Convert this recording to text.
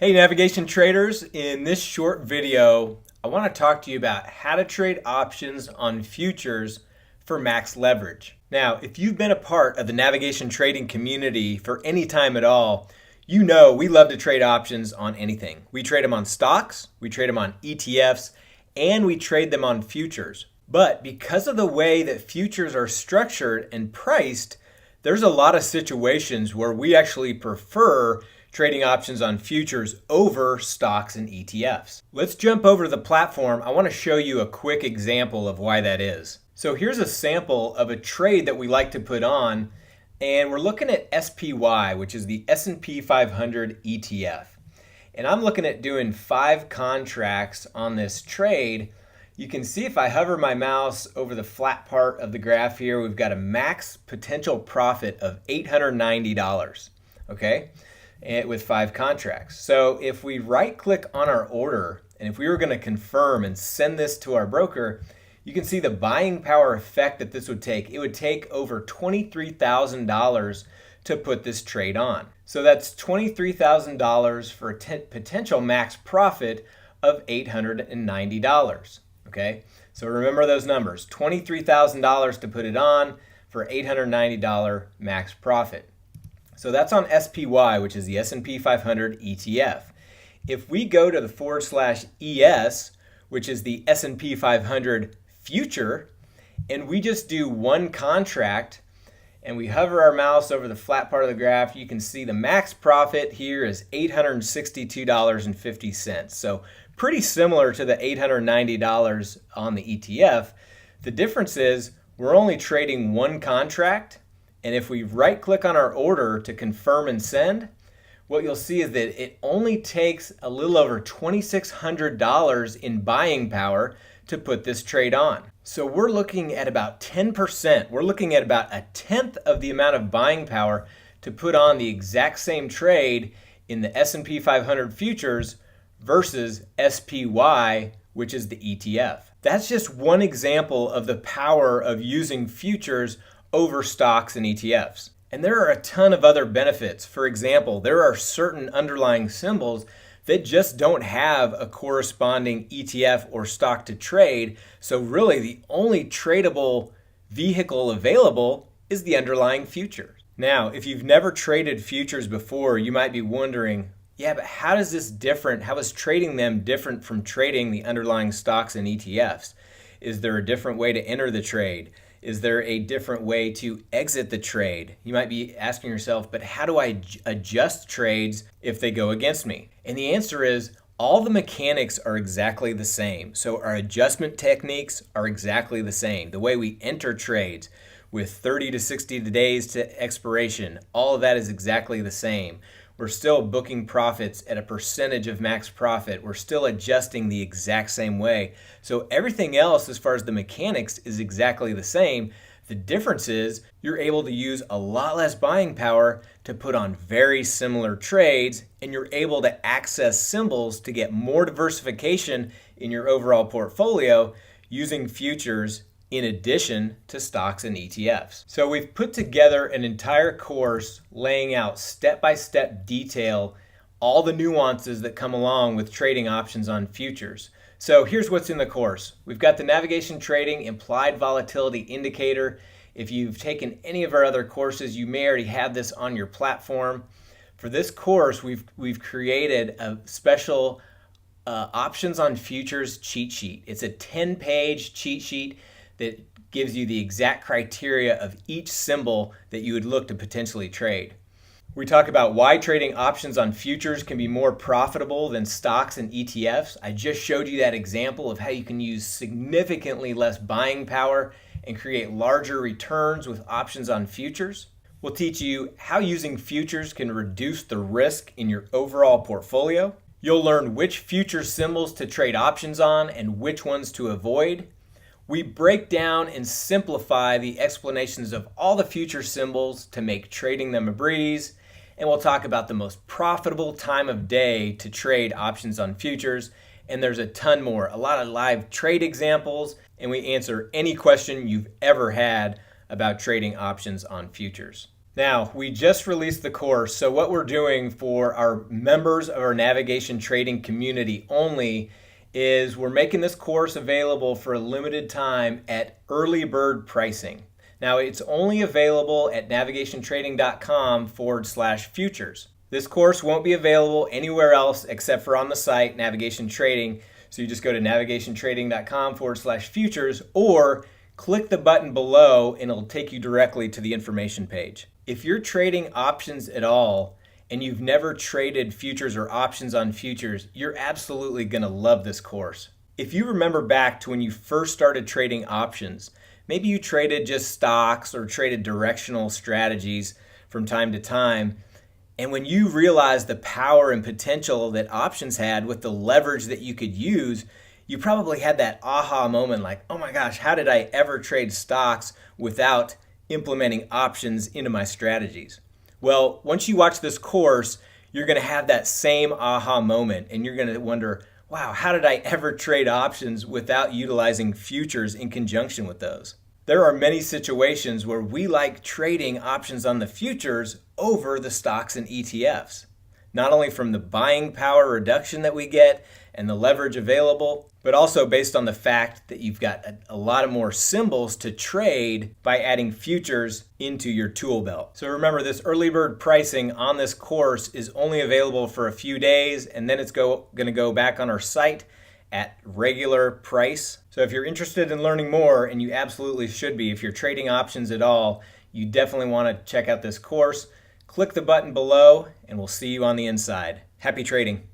Hey navigation traders, in this short video I want to talk to you about how to trade options on futures for max leverage. Now, if you've been a part of the navigation trading community for any time at all, you know we love to trade options on anything. We trade them on stocks, we trade them on ETFs, and we trade them on futures. But because of the way that futures are structured and priced, there's a lot of situations where we actually prefer trading options on futures over stocks and ETFs. Let's jump over to the platform. I want to show you a quick example of why that is. So here's a sample of a trade that we like to put on, and we're looking at SPY, which is the S&P 500 ETF. And I'm looking at doing 5 contracts on this trade. You can see if I hover my mouse over the flat part of the graph here, we've got a max potential profit of $890, okay? And with 5 contracts. So if we right click on our order, and if we were going to confirm and send this to our broker, you can see the buying power effect that this would take. It would take over $23,000 to put this trade on. So that's $23,000 for a potential max profit of $890. Okay, so remember those numbers, $23,000 to put it on for $890 max profit. So that's on SPY, which is the S&P 500 ETF. If we go to the /ES, which is the S&P 500 future, and we just do 1 contract, and we hover our mouse over the flat part of the graph, you can see the max profit here is $862.50. So pretty similar to the $890 on the ETF. The difference is we're only trading 1 contract, and if we right click on our order to confirm and send, what you'll see is that it only takes a little over $2,600 in buying power to put this trade on. So we're looking at about 10%. We're looking at about a tenth of the amount of buying power to put on the exact same trade in the S&P 500 futures versus SPY, which is the ETF. That's just one example of the power of using futures over stocks and ETFs. And there are a ton of other benefits. For example, there are certain underlying symbols that just don't have a corresponding ETF or stock to trade. So really the only tradable vehicle available is the underlying future. Now, if you've never traded futures before, you might be wondering, yeah, but how is this different? How is trading them different from trading the underlying stocks and ETFs? Is there a different way to enter the trade? Is there a different way to exit the trade? You might be asking yourself, but how do I adjust trades if they go against me? And the answer is all the mechanics are exactly the same. So our adjustment techniques are exactly the same. The way we enter trades with 30 to 60 days to expiration, all of that is exactly the same. We're still booking profits at a percentage of max profit. We're still adjusting the exact same way. So everything else as far as the mechanics is exactly the same. The difference is you're able to use a lot less buying power to put on very similar trades, and you're able to access symbols to get more diversification in your overall portfolio using futures in addition to stocks and ETFs. So we've put together an entire course laying out step-by-step detail all the nuances that come along with trading options on futures. So here's what's in the course. We've got the navigation trading implied volatility indicator. If you've taken any of our other courses, you may already have this on your platform. For this course, we've created a special options on futures cheat sheet. It's a 10-page cheat sheet that gives you the exact criteria of each symbol that you would look to potentially trade. We talk about why trading options on futures can be more profitable than stocks and ETFs. I just showed you that example of how you can use significantly less buying power and create larger returns with options on futures. We'll teach you how using futures can reduce the risk in your overall portfolio. You'll learn which future symbols to trade options on and which ones to avoid. We break down and simplify the explanations of all the future symbols to make trading them a breeze. And we'll talk about the most profitable time of day to trade options on futures. And there's a ton more, a lot of live trade examples, and we answer any question you've ever had about trading options on futures. Now, we just released the course, so what we're doing for our members of our navigation trading community only is we're making this course available for a limited time at early bird pricing. Now, it's only available at navigationtrading.com/futures. This course won't be available anywhere else except for on the site Navigation Trading. So you just go to navigationtrading.com/futures or click the button below and it'll take you directly to the information page. If you're trading options at all and you've never traded futures or options on futures, you're absolutely going to love this course. If you remember back to when you first started trading options, maybe you traded just stocks or traded directional strategies from time to time, and when you realized the power and potential that options had with the leverage that you could use, you probably had that aha moment like, oh my gosh, how did I ever trade stocks without implementing options into my strategies? Well, once you watch this course, you're going to have that same aha moment and you're going to wonder, wow, how did I ever trade options without utilizing futures in conjunction with those? There are many situations where we like trading options on the futures over the stocks and ETFs, not only from the buying power reduction that we get and the leverage available, but also based on the fact that you've got a lot of more symbols to trade by adding futures into your tool belt. So remember, this early bird pricing on this course is only available for a few days, and then it's going to go back on our site at regular price. So if you're interested in learning more, and you absolutely should be, if you're trading options at all, you definitely want to check out this course. Click the button below, and we'll see you on the inside. Happy trading.